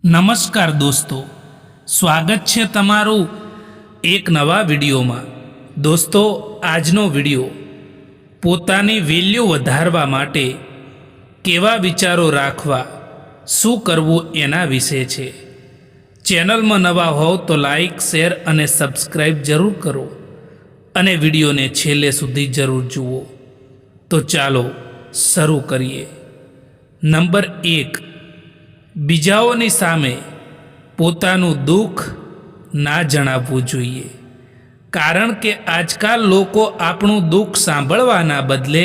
નમસ્કાર દોસ્તો, સ્વાગત છે તમારું એક નવા વિડીયોમાં। દોસ્તો, આજનો વિડીયો પોતાની વેલ્યુ વધારવા માટે કેવા વિચારો રાખવા, શું કરવું એના વિશે છે। ચેનલમાં નવા હોવ તો લાઈક, શેર અને સબસ્ક્રાઈબ જરૂર કરો અને વિડીયોને છેલ્લે સુધી જરૂર જુઓ। તો ચાલો શરૂ કરીએ। નંબર 1, બીજાઓની સામે પોતાનું દુઃખ ના જણાવવું જોઈએ, કારણ કે આજકાલ લોકો આપણું દુઃખ સાંભળવાના બદલે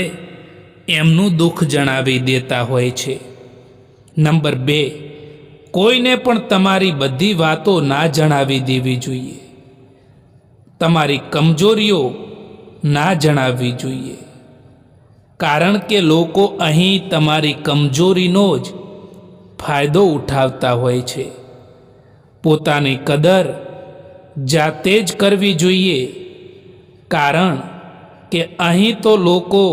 એમનું દુઃખ જણાવી દેતા હોય છે। નંબર 2, કોઈને પણ તમારી બધી વાતો ના જણાવી દેવી જોઈએ। તમારી કમજોરીઓ ના જણાવવી જોઈએ, કારણ કે લોકો અહીં તમારી કમજોરીનો જ ફાયદો ઉઠાવતા હોય છે। પોતાની કદર જાતે જ કરવી જોઈએ, કારણ કે અહીં તો લોકો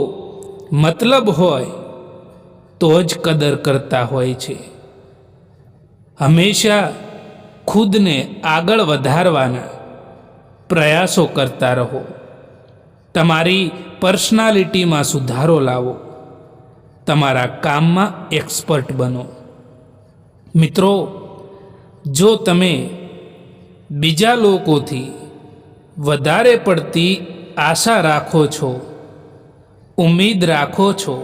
મતલબ હોય તો જ કદર કરતા હોય છે। હંમેશા ખુદને આગળ વધારવાના પ્રયાસો કરતા રહો। તમારી પર્સનાલિટીમાં સુધારો લાવો। તમારા કામમાં એક્સપર્ટ બનો। મિત્રો, જો તમે બીજા લોકોથી વધારે પડતી આશા રાખો છો, ઉમ્મીદ રાખો છો,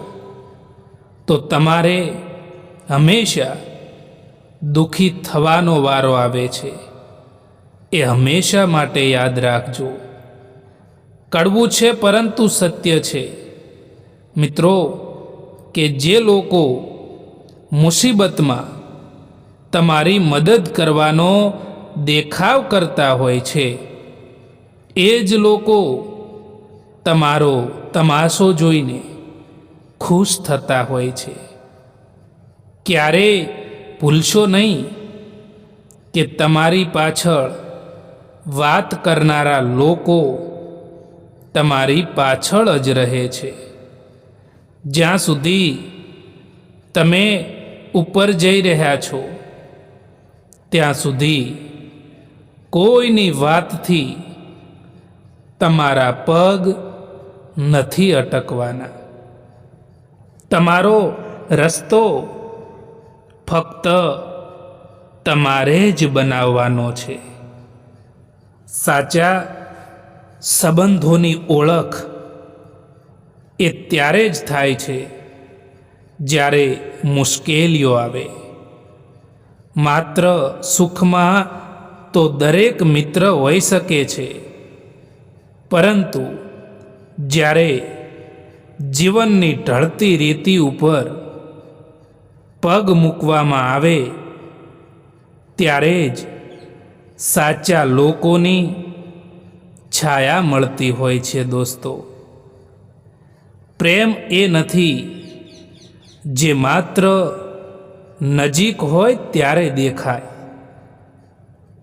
તો તમારે હંમેશા દુઃખી થવાનો વારો આવે છે। એ હંમેશા માટે યાદ રાખજો। કડવું છે પરંતુ સત્ય છે મિત્રો, કે જે લોકો મુસીબતમાં તમારી મદદ કરવાનો દેખાવ કરતા હોય છે, એ જ લોકો તમારો તમાશો જોઈને ખુશ થતા હોય છે। ક્યારેય ભૂલશો નહીં કે તમારી પાછળ વાત કરનારા લોકો તમારી પાછળ જ રહે છે। જ્યાં સુધી તમે ઉપર જઈ રહ્યા છો, ત્યાં સુધી કોઈની વાતથી તમારા પગ નથી અટકવાના। તમારો રસ્તો ફક્ત તમારે જ બનાવવાનો છે। સાચા સંબંધોની ઓળખ એ ત્યારે જ થાય છે જ્યારે મુશ્કેલીઓ આવે। માત્ર સુખમાં તો દરેક મિત્ર હોઈ શકે છે, પરંતુ જ્યારે જીવનની ઢળતી રેતી ઉપર પગ મૂકવામાં આવે, ત્યારે જ સાચા લોકોની છાયા મળતી હોય છે। દોસ્તો, પ્રેમ એ નથી જે માત્ર નજીક હોય ત્યારે દેખાય।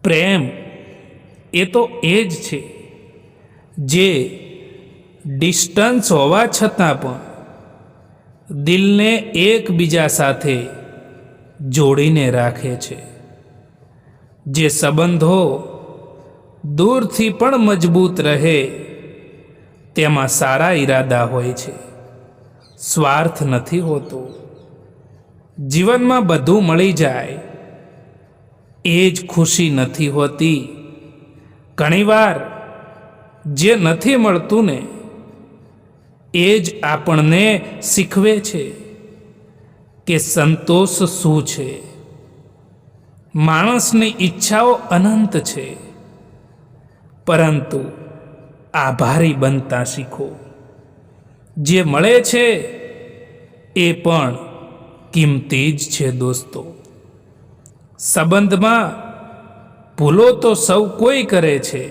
પ્રેમ એ તો એ જ છે જે ડિસ્ટન્સ હોવા છતાં પણ દિલને એકબીજા સાથે જોડીને રાખે છે। જે સંબંધો દૂરથી પણ મજબૂત રહે, તેમાં સારા ઈરાદા હોય છે, સ્વાર્થ નથી હોતો। જીવનમાં બધું મળી જાય એ જ ખુશી નથી હોતી। ઘણીવાર જે નથી મળતું ને, એ જ આપણને શીખવે છે કે સંતોષ શું છે। માણસની ઈચ્છાઓ અનંત છે, પરંતુ આભારી બનતા શીખો। જે મળે છે એ પણ કિંમતી જ છે। દોસ્તો, સંબંધમાં ભૂલો તો સૌ કોઈ કરે છે,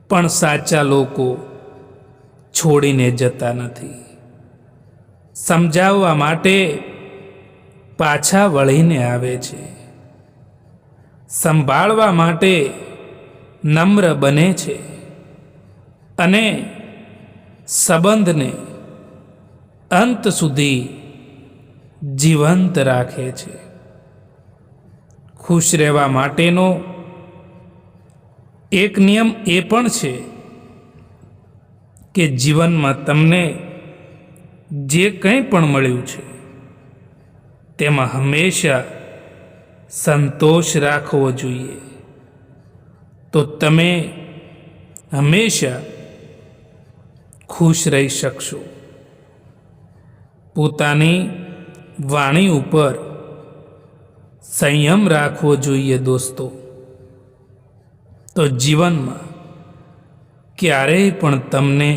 પણ સાચા લોકો છોડીને જતા નથી। સમજાવવા માટે પાછા વળીને આવે છે, સંભાળવા માટે નમ્ર બને છે, અને સંબંધને અંત સુધી જીવંત રાખે છે। ખુશ રહેવા માટેનો એક નિયમ એ પણ છે કે જીવનમાં તમને જે કંઈ પણ મળ્યું છે તેમાં હંમેશા સંતોષ રાખવો જોઈએ, તો તમે હંમેશા ખુશ રહી શકશો. પોતાની વાણી ઉપર સંયમ રાખવો જોઈએ દોસ્તો, તો જીવનમાં ક્યારેય પણ તમને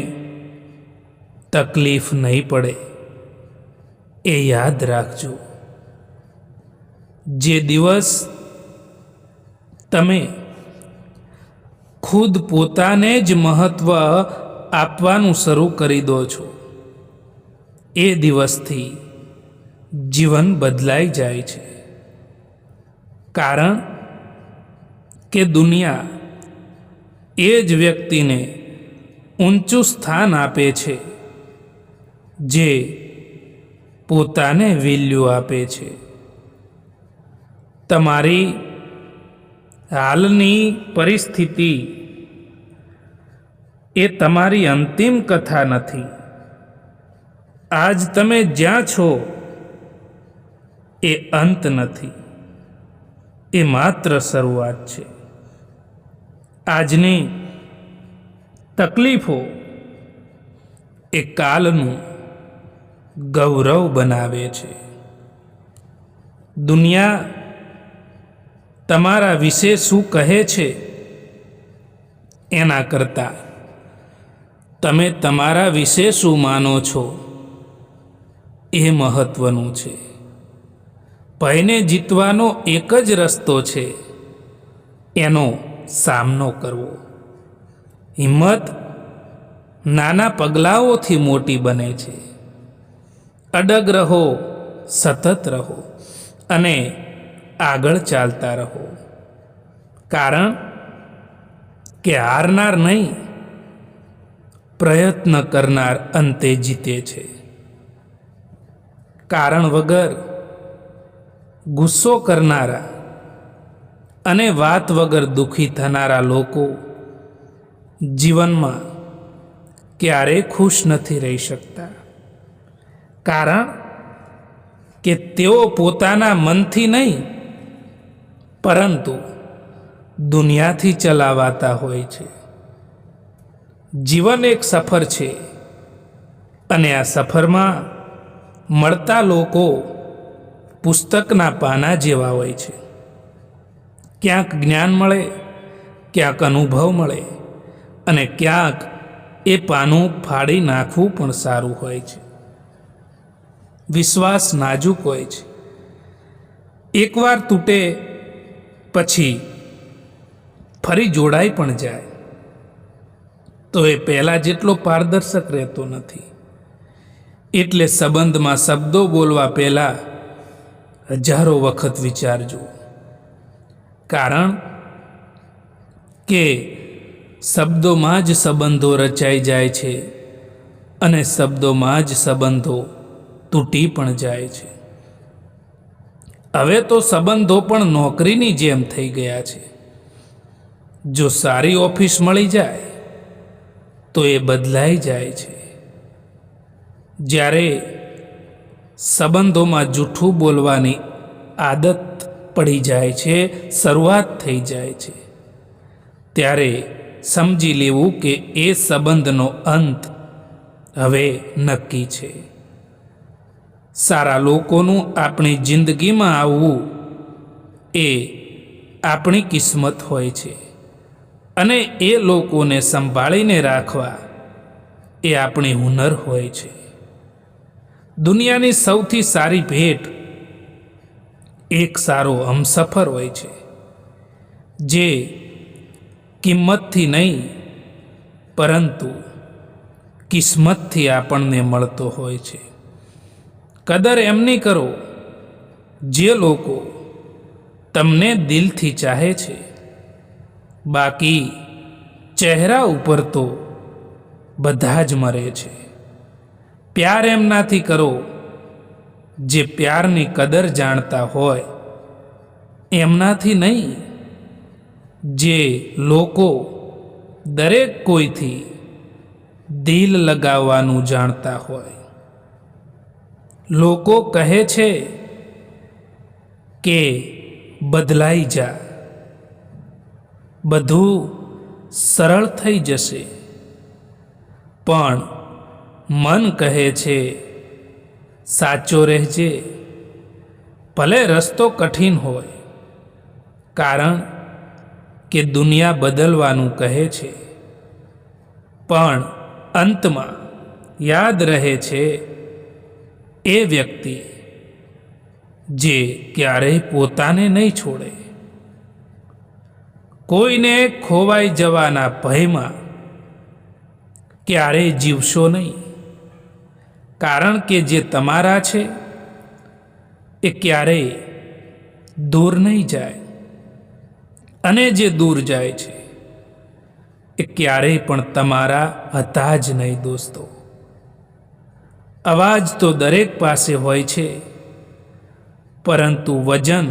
તકલીફ નહીં પડે. એ યાદ રાખજો. જે દિવસ તમે ખુદ પોતાને જ મહત્વ આપવાનું શરૂ કરી દો છો, એ દિવસથી જીવન બદલાઈ જાય છે. કારણ કે દુનિયા એ જ વ્યક્તિને ઊંચું સ્થાન આપે છે જે પોતાને વેલ્યુ આપે છે. તમારી હાલની પરિસ્થિતિ એ તમારી અંતિમ કથા નથી. આજ તમે જ્યાં છો એ અંત નથી, એ માત્ર શરૂઆત છે. આજની તકલીફો એ કાલનું ગૌરવ બનાવે છે. દુનિયા તમારા વિશે શું કહે છે એના કરતાં તમે તમારા વિશે શું માનો છો એ મહત્વનું છે. ભયને જીતવાનો એક જ રસ્તો છે, એનો સામનો કરવો. હિંમત નાના પગલાઓથી મોટી બને છે. અડગ રહો, સતત રહો અને આગળ ચાલતા રહો. કારણ કે હારનાર નહીં, પ્રયત્ન કરનાર અંતે જીતે છે. કારણ વગર ગુસ્સો કરનારા અને વાત વગર દુઃખી થનારા લોકો જીવનમાં ક્યારેય ખુશ નથી રહી શકતા. કારણ કે તેઓ પોતાના મનથી નહીં પરંતુ દુનિયાથી ચલાવાતા હોય છે. જીવન એક સફર છે અને આ સફરમાં મળતા લોકો પુસ્તકના પાના જેવા હોય છે. ક્યાંક જ્ઞાન મળે, ક્યાંક અનુભવ મળે અને ક્યાંક એ પાનું ફાડી નાખવું પણ સારું હોય છે. વિશ્વાસ નાજુક હોય છે. એકવાર તૂટે પછી ફરી જોડાઈ પણ જાય તો એ પહેલાં જેટલો પારદર્શક રહેતો નથી. એટલે સંબંધમાં શબ્દો બોલવા પહેલાં હજારો વખત વિચારજો. કારણ કે શબ્દોમાં જ સંબંધો રચાઈ જાય છે અને શબ્દોમાં જ સંબંધો તૂટી પણ જાય છે. હવે તો સંબંધો પણ નોકરીની જેમ થઈ ગયા છે. જો સારી ઓફિસ મળી જાય તો એ બદલાઈ જાય છે. જ્યારે સંબંધોમાં જૂઠું બોલવાની આદત પડી જાય છે, શરૂઆત થઈ જાય છે, ત્યારે સમજી લેવું કે એ સંબંધનો અંત હવે નક્કી છે. સારા લોકોનું આપણી જિંદગીમાં આવવું એ આપણી કિસ્મત હોય છે અને એ લોકોને સંભાળીને રાખવા એ આપણી હુનર હોય છે. દુનિયાની સૌથી સારી ભેટ એક સારો હમસફર હોય છે, જે કિંમતથી નહીં પરંતુ કિસ્મતથી આપણને મળતો હોય છે. કદર એમની કરો જે લોકો તમને દિલથી ચાહે છે. બાકી ચહેરા ઉપર તો બધા જ મરે છે. પ્યાર એમનાથી કરો જે પ્યારની કદર જાણતા હોય. એમનાથી નહીં જે લોકો દરેક કોઈથી દિલ લગાવવાનું જાણતા હોય. લોકો કહે છે કે બદલાઈ જા, બધું સરળ થઈ જશે, પણ મન કહે છે સાચો રહેજે, ભલે રસ્તો કઠિન હોય, કારણ કે દુનિયા બદલવાનું કહે છે, પણ અંતમાં યાદ રહે છે એ વ્યક્તિ જે ક્યારેય પોતાને નહીં છોડે. કોઈને ખોવાઈ જવાના ભયમાં ક્યારેય જીવશો નહીં, કારણ કે જે તમારા છે એ ક્યારેય દૂર નહીં જાય, અને જે દૂર જાય છે એ ક્યારેય પણ તમારા હતા જ નહીં. દોસ્તો, અવાજ તો દરેક પાસે હોય છે, પરંતુ વજન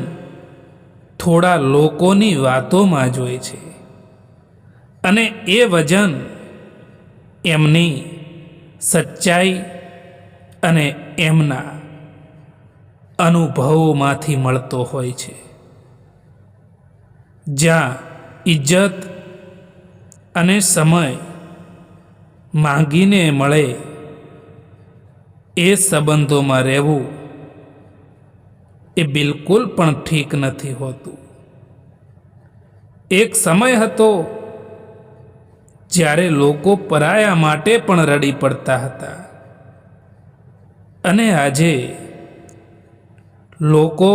થોડા લોકોની વાતોમાં જ હોય છે, અને એ વજન એમની સચ્ચાઈ અને એમના અનુભવોમાંથી મળતો હોય છે. જ્યાં ઇજ્જત અને સમય માંગીને મળે એ સંબંધોમાં રહેવું એ બિલકુલ પણ ઠીક નથી હોતું. એક સમય હતો જ્યારે લોકો પરાયા માટે પણ રડી પડતા હતા, અને આજે લોકો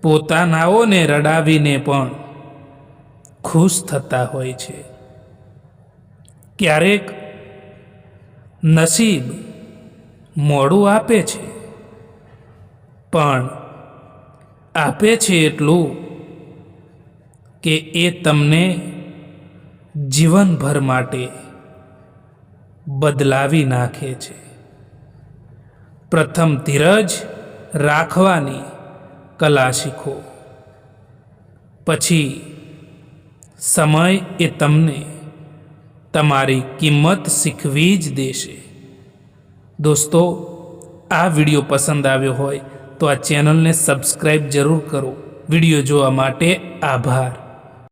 પોતાનાઓને રડાવીને પણ ખુશ થતા હોય છે. ક્યારેક નસીબ મોડું આપે છે, પણ આપે છે એટલું કે એ તમને જીવનભર માટે બદલાવી નાખે છે. પ્રથમ ધીરજ રાખવાની કલા શીખો, પછી સમય એ તમને તમારી કિંમત શીખવી જ દેશે. દોસ્તો, આ વિડીયો પસંદ આવ્યો હોય તો આ ચેનલને સબસ્ક્રાઈબ જરૂર કરો. વિડીયો જોવા માટે આભાર.